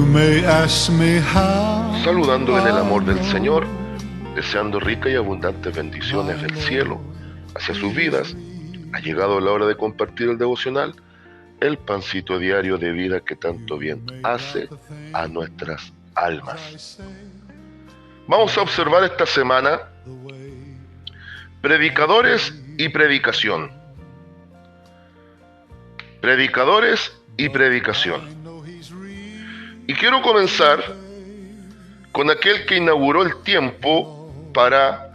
may ask me how. Saludando en el amor del Señor, deseando ricas y abundantes bendiciones del cielo hacia sus vidas. Ha llegado la hora de compartir el devocional, el pancito diario de vida que tanto bien hace a nuestras almas. Vamos a observar esta semana predicadores y predicación. Predicadores y predicación. Y quiero comenzar con aquel que inauguró el tiempo para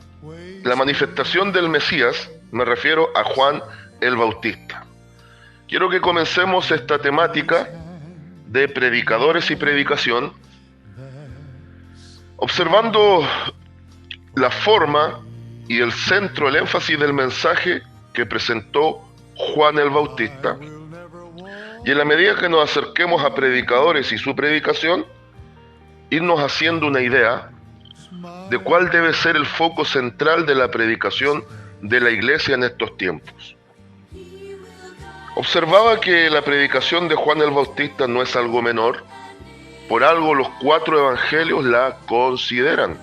la manifestación del Mesías. Me refiero a Juan el Bautista. Quiero que comencemos esta temática de predicadores y predicación observando la forma y el centro, el énfasis del mensaje que presentó Juan el Bautista. Y en la medida que nos acerquemos a predicadores y su predicación, irnos haciendo una idea de cuál debe ser el foco central de la predicación de la iglesia en estos tiempos. Observaba que la predicación de Juan el Bautista no es algo menor, por algo los 4 evangelios la consideran.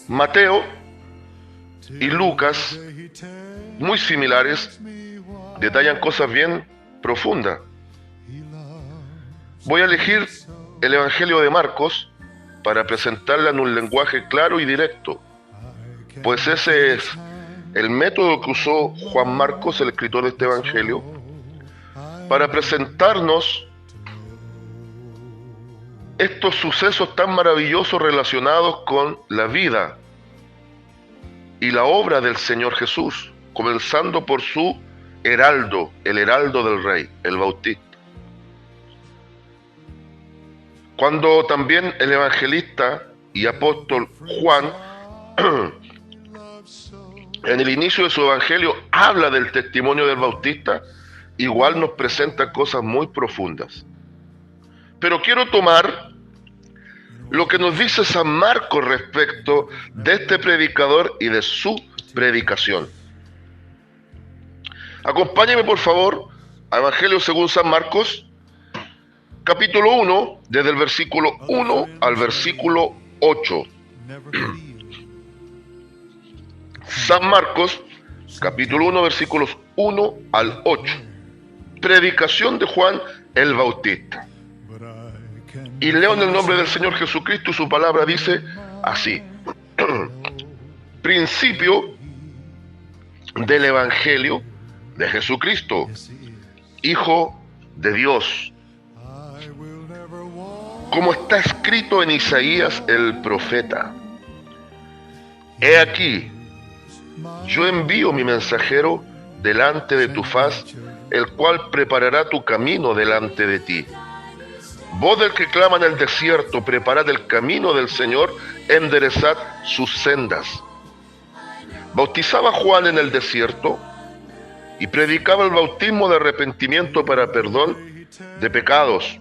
Mateo y Lucas, muy similares, detallan cosas bien profundas. Voy a elegir el Evangelio de Marcos para presentarla en un lenguaje claro y directo, pues ese es el método que usó Juan Marcos, el escritor de este Evangelio, para presentarnos estos sucesos tan maravillosos relacionados con la vida y la obra del Señor Jesús, comenzando por su heraldo, el heraldo del rey, el Bautista. Cuando también el evangelista y apóstol Juan, en el inicio de su evangelio, habla del testimonio del Bautista, igual nos presenta cosas muy profundas. Pero quiero tomar lo que nos dice San Marcos respecto de este predicador y de su predicación. Acompáñeme por favor a Evangelio según San Marcos, capítulo 1, desde el versículo 1 al versículo 8. San Marcos, capítulo 1, versículos 1 al 8. Predicación de Juan el Bautista. Y leo en el nombre del Señor Jesucristo, y su palabra dice así. Principio del Evangelio de Jesucristo, Hijo de Dios, como está escrito en Isaías el profeta: He aquí, yo envío mi mensajero delante de tu faz, el cual preparará tu camino delante de ti. Voz del que clama en el desierto, preparad el camino del Señor, enderezad sus sendas. Bautizaba Juan en el desierto y predicaba el bautismo de arrepentimiento para perdón de pecados.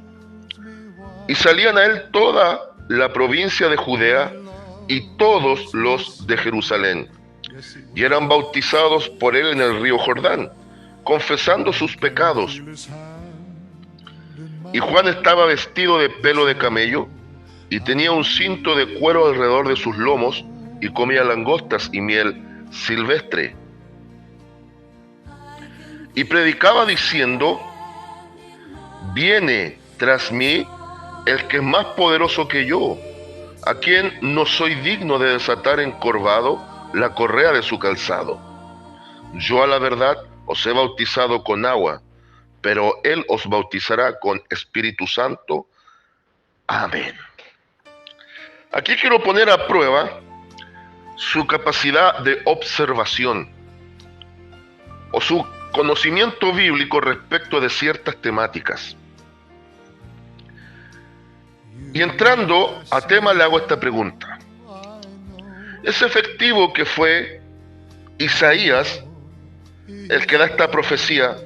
Y salían a él toda la provincia de Judea y todos los de Jerusalén, y eran bautizados por él en el río Jordán, confesando sus pecados. Y Juan estaba vestido de pelo de camello y tenía un cinto de cuero alrededor de sus lomos, y comía langostas y miel silvestre. Y predicaba diciendo: Viene tras mí el que es más poderoso que yo, a quien no soy digno de desatar encorvado la correa de su calzado. Yo a la verdad os he bautizado con agua, pero él os bautizará con Espíritu Santo. Amén. Aquí quiero poner a prueba su capacidad de observación o su conocimiento bíblico respecto de ciertas temáticas. Y entrando a tema, le hago esta pregunta: ¿es efectivo que fue Isaías el que da esta profecía,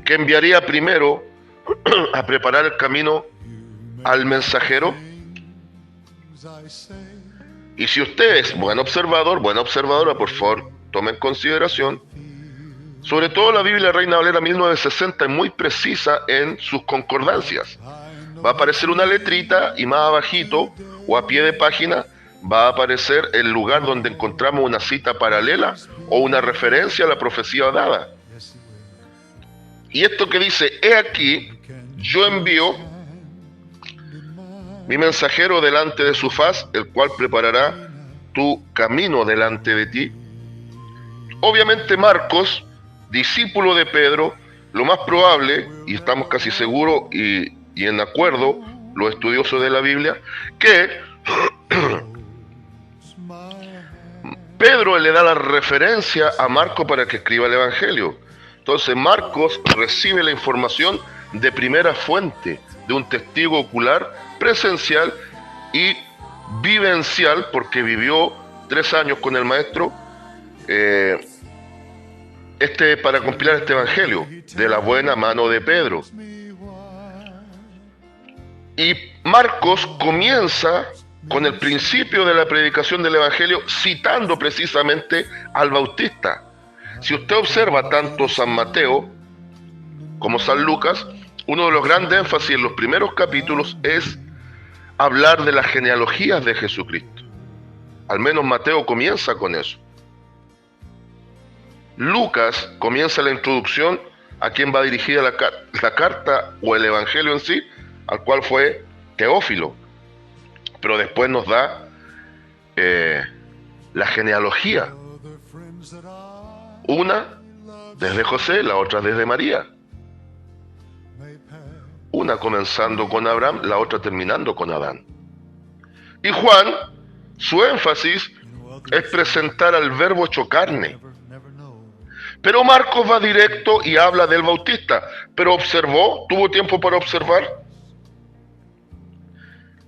que enviaría primero a preparar el camino al mensajero? Y si usted es buen observador, buena observadora, por favor, tome en consideración Sobre todo la Biblia Reina Valera 1960 es muy precisa en sus concordancias. Va a aparecer una letrita y más abajito o a pie de página va a aparecer el lugar donde encontramos una cita paralela o una referencia a la profecía dada. Y esto que dice, he aquí, yo envío mi mensajero delante de su faz, el cual preparará tu camino delante de ti. Obviamente Marcos, discípulo de Pedro, lo más probable, y estamos casi seguros y en acuerdo, los estudiosos de la Biblia, que Pedro le da la referencia a Marcos para que escriba el Evangelio. Entonces Marcos recibe la información de primera fuente, de un testigo ocular, presencial y vivencial, porque vivió 3 años con el maestro, para compilar este Evangelio, de la buena mano de Pedro. Y Marcos comienza con el principio de la predicación del Evangelio citando precisamente al Bautista. Si usted observa tanto San Mateo como San Lucas, uno de los grandes énfasis en los primeros capítulos es hablar de las genealogías de Jesucristo. Al menos Mateo comienza con eso. Lucas comienza la introducción a quien va dirigida la carta o el Evangelio en sí, al cual fue Teófilo. Pero después nos da la genealogía. Una desde José, la otra desde María. Una comenzando con Abraham, la otra terminando con Adán. Y Juan, su énfasis es presentar al verbo hecho carne. Pero Marcos va directo y habla del Bautista. Pero observó, tuvo tiempo para observar.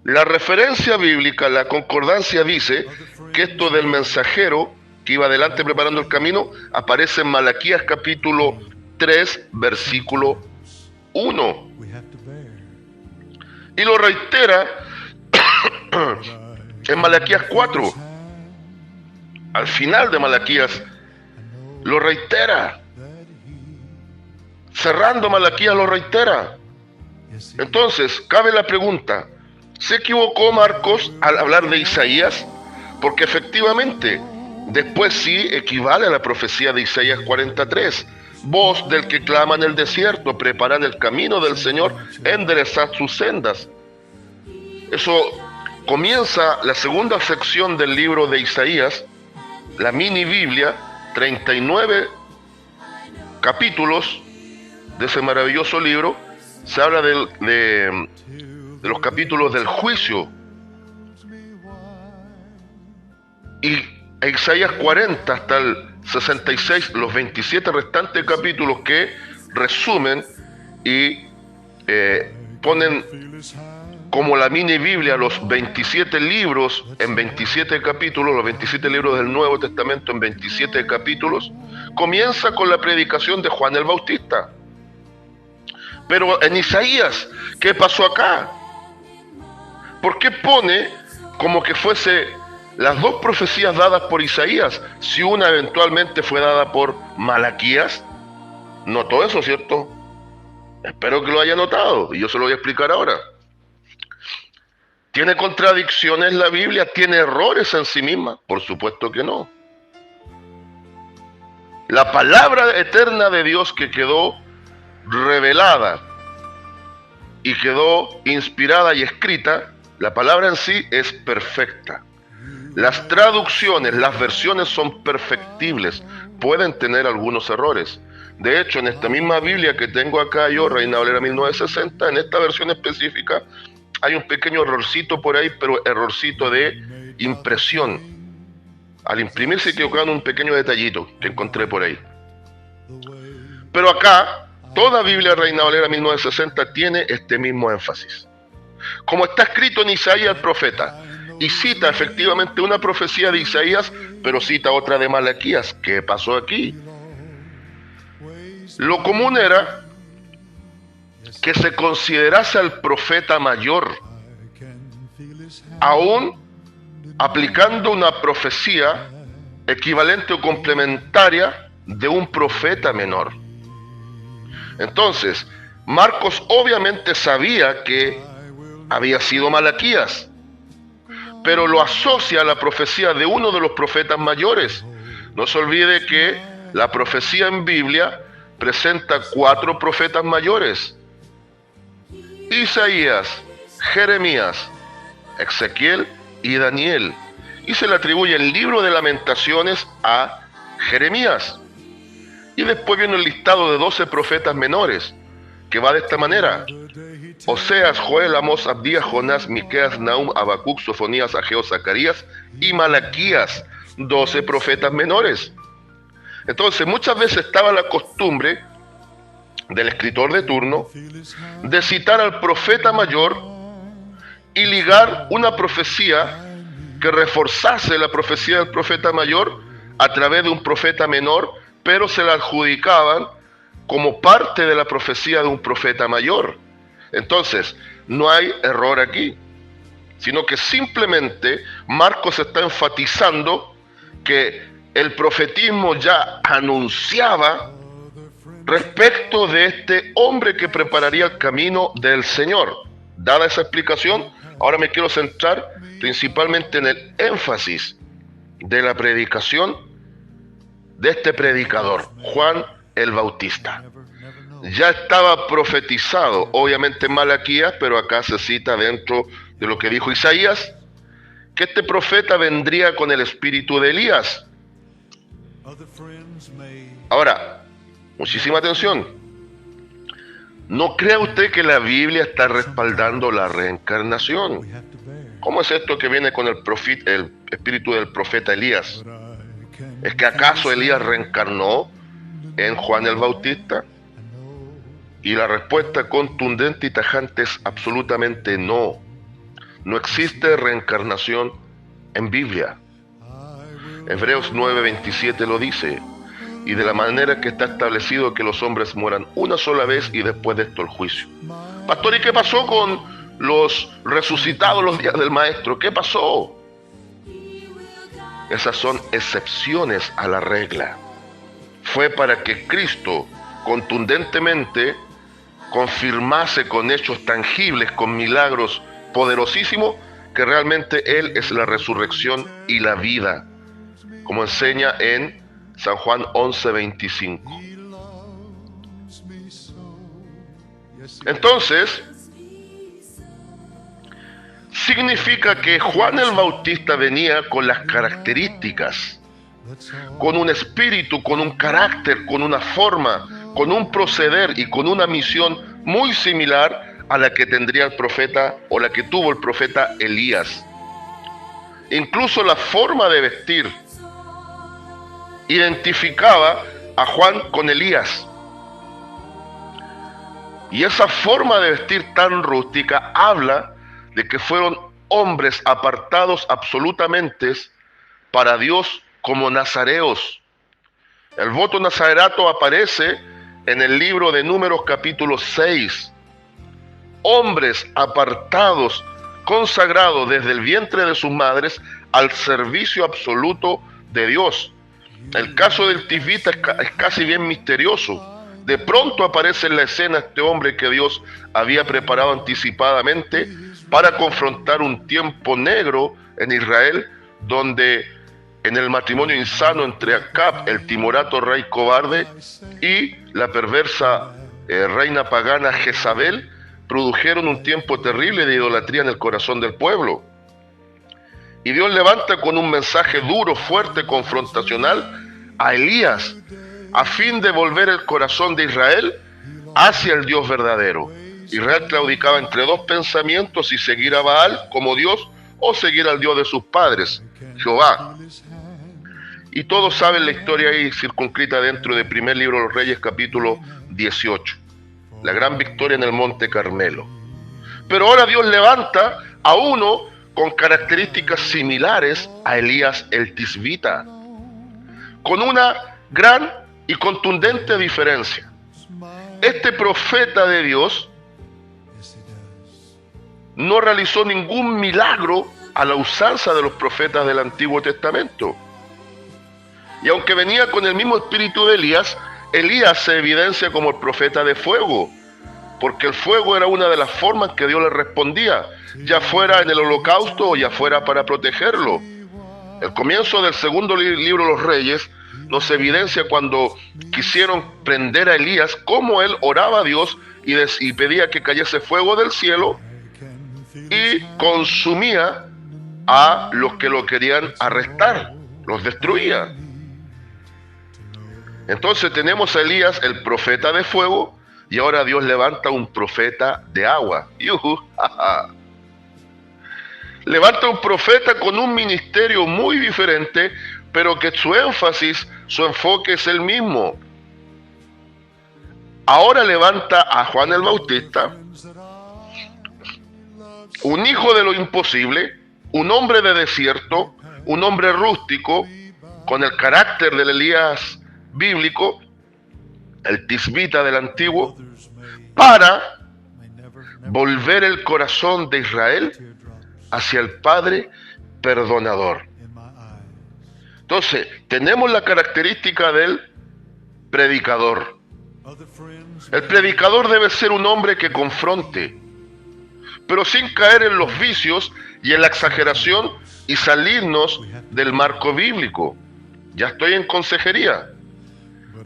La referencia bíblica, la concordancia dice que esto del mensajero que iba adelante preparando el camino aparece en Malaquías capítulo 3, versículo 1. Y lo reitera en Malaquías 4. Al final de Malaquías lo reitera. Cerrando Malaquías lo reitera. Entonces, cabe la pregunta, ¿se equivocó Marcos al hablar de Isaías? Porque efectivamente, después sí equivale a la profecía de Isaías 43. Voz del que clama en el desierto, preparad el camino del Señor, enderezad sus sendas. Eso comienza la segunda sección del libro de Isaías, la mini Biblia, 39 capítulos de ese maravilloso libro. Se habla de los capítulos del juicio. Y Isaías 40 hasta el 66, los 27 restantes capítulos que resumen y ponen como la mini Biblia los 27 libros en 27 capítulos, los 27 libros del Nuevo Testamento en 27 capítulos, comienza con la predicación de Juan el Bautista. Pero en Isaías, ¿qué pasó acá? ¿Por qué pone como que fuese las dos profecías dadas por Isaías, si una eventualmente fue dada por Malaquías? ¿Notó eso, cierto? Espero que lo haya notado, y yo se lo voy a explicar ahora. ¿Tiene contradicciones la Biblia? ¿Tiene errores en sí misma? Por supuesto que no. La palabra eterna de Dios que quedó revelada y quedó inspirada y escrita, la palabra en sí es perfecta. Las traducciones, las versiones son perfectibles, pueden tener algunos errores. De hecho, en esta misma Biblia que tengo acá yo, Reina Valera 1960, en esta versión específica, hay un pequeño errorcito por ahí, pero errorcito de impresión. Al imprimir se equivocaron un pequeño detallito que encontré por ahí. Pero acá, toda Biblia Reina Valera 1960 tiene este mismo énfasis. Como está escrito en Isaías el profeta, y cita efectivamente una profecía de Isaías, pero cita otra de Malaquías. ¿Qué pasó aquí? Lo común era que se considerase al profeta mayor, aún aplicando una profecía equivalente o complementaria de un profeta menor. Entonces, Marcos obviamente sabía que había sido Malaquías, pero lo asocia a la profecía de uno de los profetas mayores. No se olvide que la profecía en Biblia presenta 4 profetas mayores: Isaías, Jeremías, Ezequiel y Daniel. Y se le atribuye el libro de Lamentaciones a Jeremías. Y después viene el listado de 12 profetas menores, que va de esta manera: Oseas, Joel, Amós, Abdías, Jonás, Miqueas, Nahum, Habacuc, Sofonías, Ageo, Zacarías y Malaquías, 12 profetas menores. Entonces, muchas veces estaba la costumbre del escritor de turno de citar al profeta mayor y ligar una profecía que reforzase la profecía del profeta mayor a través de un profeta menor, pero se la adjudicaban como parte de la profecía de un profeta mayor. Entonces, no hay error aquí, sino que simplemente Marcos está enfatizando que el profetismo ya anunciaba respecto de este hombre que prepararía el camino del Señor. Dada esa explicación, ahora me quiero centrar principalmente en el énfasis de la predicación de este predicador, Juan el Bautista. Ya estaba profetizado, obviamente en Malaquías, pero acá se cita dentro de lo que dijo Isaías, que este profeta vendría con el espíritu de Elías. Ahora, muchísima atención. No crea usted que la Biblia está respaldando la reencarnación. ¿Cómo es esto que viene con el espíritu del profeta Elías? ¿Es que acaso Elías reencarnó en Juan el Bautista? Y la respuesta contundente y tajante es absolutamente no. No existe reencarnación en Biblia. Hebreos 9:27 lo dice: y de la manera que está establecido que los hombres mueran una sola vez y después de esto el juicio. Pastor, ¿y qué pasó con los resucitados los días del Maestro? ¿Qué pasó? Esas son excepciones a la regla. Fue para que Cristo contundentemente confirmase con hechos tangibles, con milagros poderosísimos, que realmente Él es la resurrección y la vida, como enseña en San Juan 11:25. Entonces, significa que Juan el Bautista venía con las características, con un espíritu, con un carácter, con una forma, con un proceder y con una misión muy similar a la que tendría el profeta o la que tuvo el profeta Elías. Incluso la forma de vestir identificaba a Juan con Elías. Y esa forma de vestir tan rústica habla de que fueron hombres apartados absolutamente para Dios como nazareos. El voto nazareo aparece en el libro de Números capítulo 6. Hombres apartados, consagrados desde el vientre de sus madres al servicio absoluto de Dios. El caso del tisbita es casi bien misterioso. De pronto aparece en la escena este hombre que Dios había preparado anticipadamente para confrontar un tiempo negro en Israel, donde en el matrimonio insano entre Acab, el timorato rey cobarde, y la perversa reina pagana Jezabel, produjeron un tiempo terrible de idolatría en el corazón del pueblo. Y Dios levanta con un mensaje duro, fuerte, confrontacional a Elías, a fin de volver el corazón de Israel hacia el Dios verdadero. Israel claudicaba entre dos pensamientos: si seguir a Baal como Dios o seguir al Dios de sus padres, Jehová. Y todos saben la historia ahí circunscrita dentro del primer libro de los Reyes, capítulo 18. La gran victoria en el Monte Carmelo. Pero ahora Dios levanta a uno con características similares a Elías el tisbita, con una gran y contundente diferencia. Este profeta de Dios no realizó ningún milagro a la usanza de los profetas del Antiguo Testamento. Y aunque venía con el mismo espíritu de Elías, Elías se evidencia como el profeta de fuego, porque el fuego era una de las formas que Dios le respondía, ya fuera en el holocausto o ya fuera para protegerlo. El comienzo del segundo libro de los Reyes nos evidencia cuando quisieron prender a Elías, cómo él oraba a Dios y pedía que cayese fuego del cielo y consumía a los que lo querían arrestar, los destruía. Entonces tenemos a Elías, el profeta de fuego, y ahora Dios levanta un profeta de agua. Levanta un profeta con un ministerio muy diferente, pero que su énfasis, su enfoque es el mismo. Ahora levanta a Juan el Bautista, un hijo de lo imposible, un hombre de desierto, un hombre rústico, con el carácter del Elías bíblico, el tisbita del antiguo, para volver el corazón de Israel hacia el Padre perdonador. Entonces, tenemos la característica del predicador. El predicador debe ser un hombre que confronte, pero sin caer en los vicios y en la exageración y salirnos del marco bíblico. Ya estoy en consejería.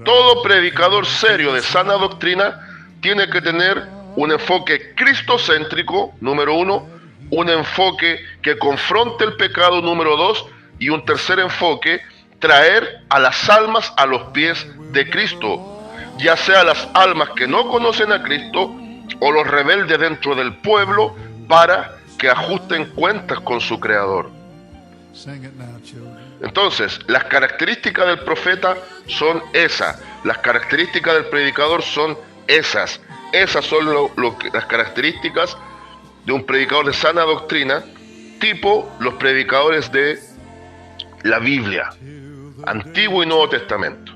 Todo predicador serio de sana doctrina tiene que tener un enfoque cristocéntrico, número uno, un enfoque que confronte el pecado, número dos, y un tercer enfoque, traer a las almas a los pies de Cristo, ya sea las almas que no conocen a Cristo o los rebeldes dentro del pueblo, para que ajusten cuentas con su Creador. Entonces, las características del profeta son esas, las características del predicador son esas. Esas son las características de un predicador de sana doctrina, tipo los predicadores de la Biblia, Antiguo y Nuevo Testamento.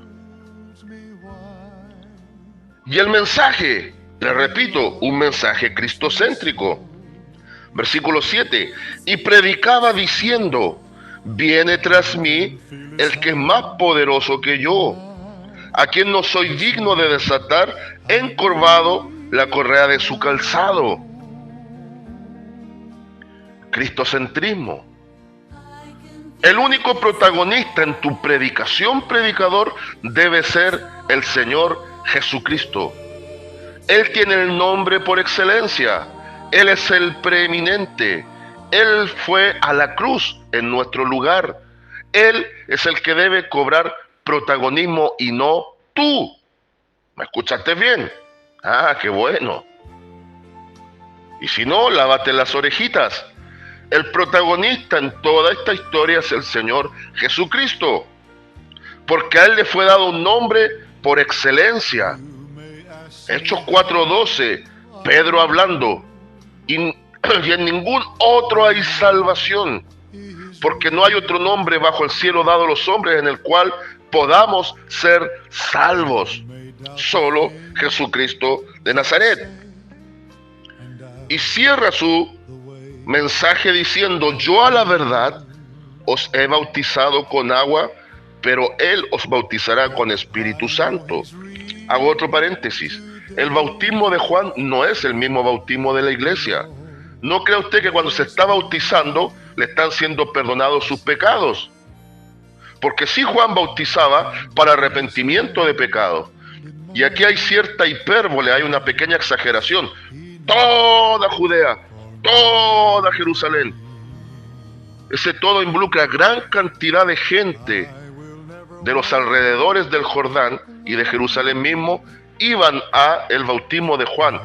Y el mensaje, le repito, un mensaje cristocéntrico. Versículo 7, y predicaba diciendo, viene tras mí el que es más poderoso que yo, a quien no soy digno de desatar encorvado la correa de su calzado. Cristocentrismo. El único protagonista en tu predicación, predicador, debe ser el Señor Jesucristo. Él tiene el nombre por excelencia. Él es el preeminente. Él fue a la cruz en nuestro lugar. Él es el que debe cobrar protagonismo y no tú. ¿Me escuchaste bien? Ah, qué bueno. Y si no, lávate las orejitas. El protagonista en toda esta historia es el Señor Jesucristo, porque a Él le fue dado un nombre por excelencia. Hechos 4:12, Pedro hablando, y en ningún otro hay salvación, porque no hay otro nombre bajo el cielo dado a los hombres en el cual podamos ser salvos, solo Jesucristo de Nazaret. Y cierra su mensaje diciendo, yo a la verdad os he bautizado con agua, pero Él os bautizará con Espíritu Santo. Hago otro paréntesis. El bautismo de Juan no es el mismo bautismo de la iglesia. No crea usted que cuando se está bautizando le están siendo perdonados sus pecados. Porque sí, Juan bautizaba para arrepentimiento de pecados. Y aquí hay cierta hipérbole, hay una pequeña exageración. Toda Judea, toda Jerusalén. Ese todo involucra gran cantidad de gente de los alrededores del Jordán y de Jerusalén mismo, iban a el bautismo de Juan.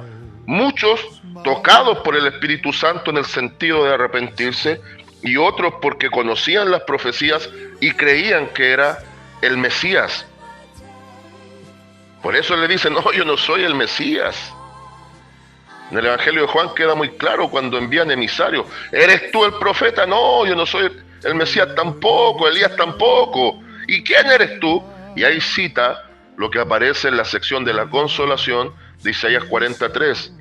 Muchos tocados por el Espíritu Santo en el sentido de arrepentirse, y otros porque conocían las profecías y creían que era el Mesías. Por eso le dicen, no, yo no soy el Mesías. En el Evangelio de Juan queda muy claro cuando envían emisarios. ¿Eres tú el profeta? No, yo no soy el Mesías tampoco, Elías tampoco. ¿Y quién eres tú? Y ahí cita lo que aparece en la sección de la consolación de Isaías 43.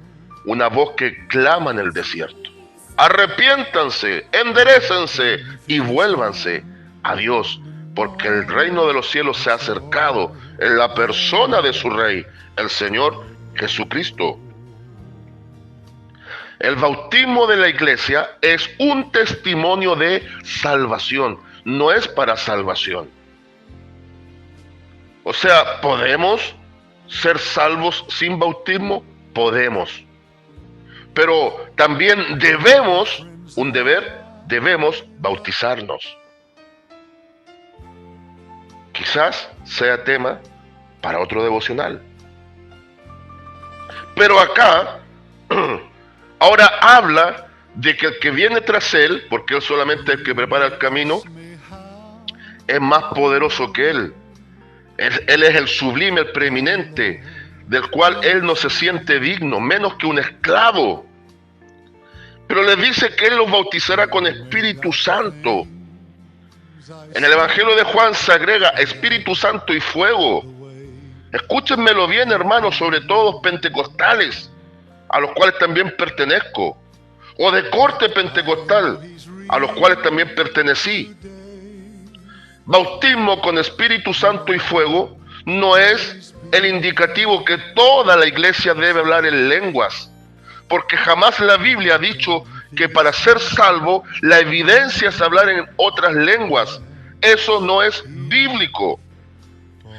Una voz que clama en el desierto. Arrepiéntanse, enderécense y vuélvanse a Dios, porque el reino de los cielos se ha acercado en la persona de su Rey, el Señor Jesucristo. El bautismo de la iglesia es un testimonio de salvación, no es para salvación. O sea, ¿podemos ser salvos sin bautismo? Podemos. Pero también debemos, debemos bautizarnos. Quizás sea tema para otro devocional. Pero acá, ahora habla de que el que viene tras él, porque él solamente es el que prepara el camino, es más poderoso que él. Él es el sublime, el preeminente, del cual él no se siente digno, menos que un esclavo. Pero les dice que él los bautizará con Espíritu Santo. En el Evangelio de Juan se agrega Espíritu Santo y fuego. Escúchenmelo bien, hermanos, sobre todo pentecostales, a los cuales también pertenezco, o de corte pentecostal, a los cuales también pertenecí. Bautismo con Espíritu Santo y fuego no es el indicativo que toda la iglesia debe hablar en lenguas, porque jamás la Biblia ha dicho que para ser salvo la evidencia es hablar en otras lenguas. Eso no es bíblico.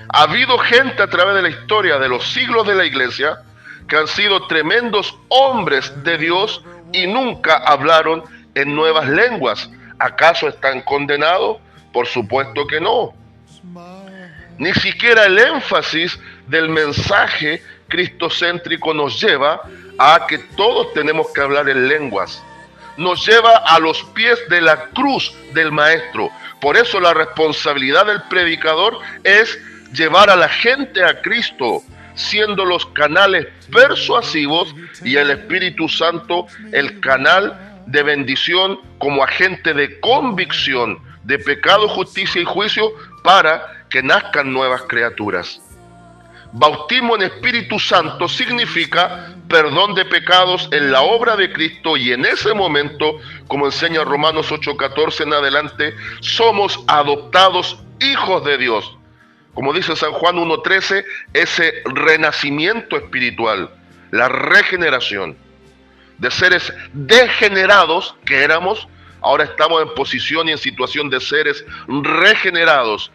Ha habido gente a través de la historia de los siglos de la iglesia que han sido tremendos hombres de Dios y nunca hablaron en nuevas lenguas. ¿Acaso están condenados? Por supuesto que no. Ni siquiera el énfasis del mensaje cristocéntrico nos lleva a que todos tenemos que hablar en lenguas. Nos lleva a los pies de la cruz del Maestro. Por eso la responsabilidad del predicador es llevar a la gente a Cristo, siendo los canales persuasivos y el Espíritu Santo el canal de bendición como agente de convicción de pecado, justicia y juicio para que nazcan nuevas criaturas. Bautismo en Espíritu Santo significa perdón de pecados en la obra de Cristo, y en ese momento, como enseña Romanos 8:14 en adelante, somos adoptados hijos de Dios. Como dice San Juan 1:13, ese renacimiento espiritual, la regeneración de seres degenerados que éramos, ahora estamos en posición y en situación de seres regenerados.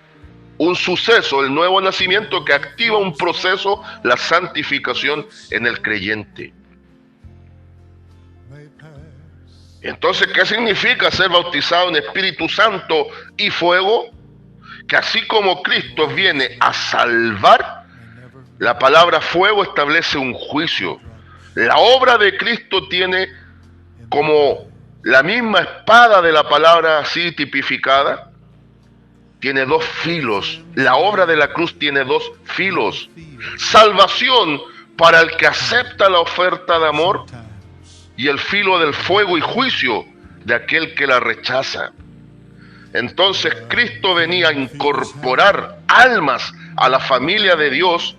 Un suceso, el nuevo nacimiento, que activa un proceso, la santificación en el creyente. Entonces, ¿qué significa ser bautizado en Espíritu Santo y fuego? Que así como Cristo viene a salvar, la palabra fuego establece un juicio. La obra de Cristo tiene como la misma espada de la palabra así tipificada, tiene dos filos. La obra de la cruz tiene dos filos. Salvación para el que acepta la oferta de amor, y el filo del fuego y juicio de aquel que la rechaza. Entonces Cristo venía a incorporar almas a la familia de Dios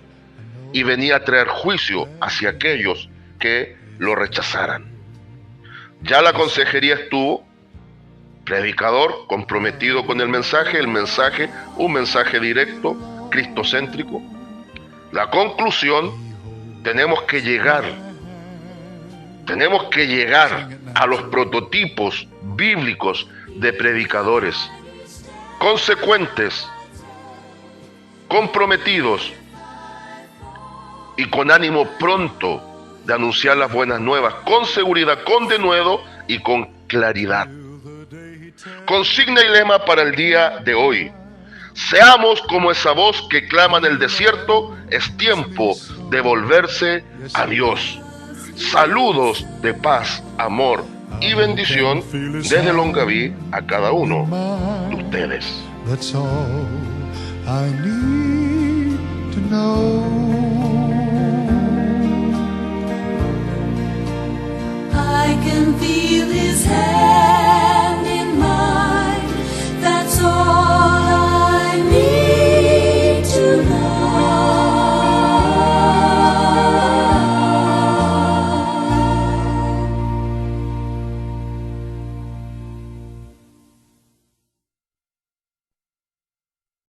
y venía a traer juicio hacia aquellos que lo rechazaran. Ya la consejería estuvo. Predicador comprometido con el mensaje, un mensaje directo, cristocéntrico. La conclusión, tenemos que llegar a los prototipos bíblicos de predicadores, consecuentes, comprometidos y con ánimo pronto de anunciar las buenas nuevas, con seguridad, con denuedo y con claridad. Consigna y lema para el día de hoy: seamos como esa voz que clama en el desierto, es tiempo de volverse a Dios. Saludos de paz, amor y bendición desde Longaví a cada uno de ustedes. That's all I need to know. I can feel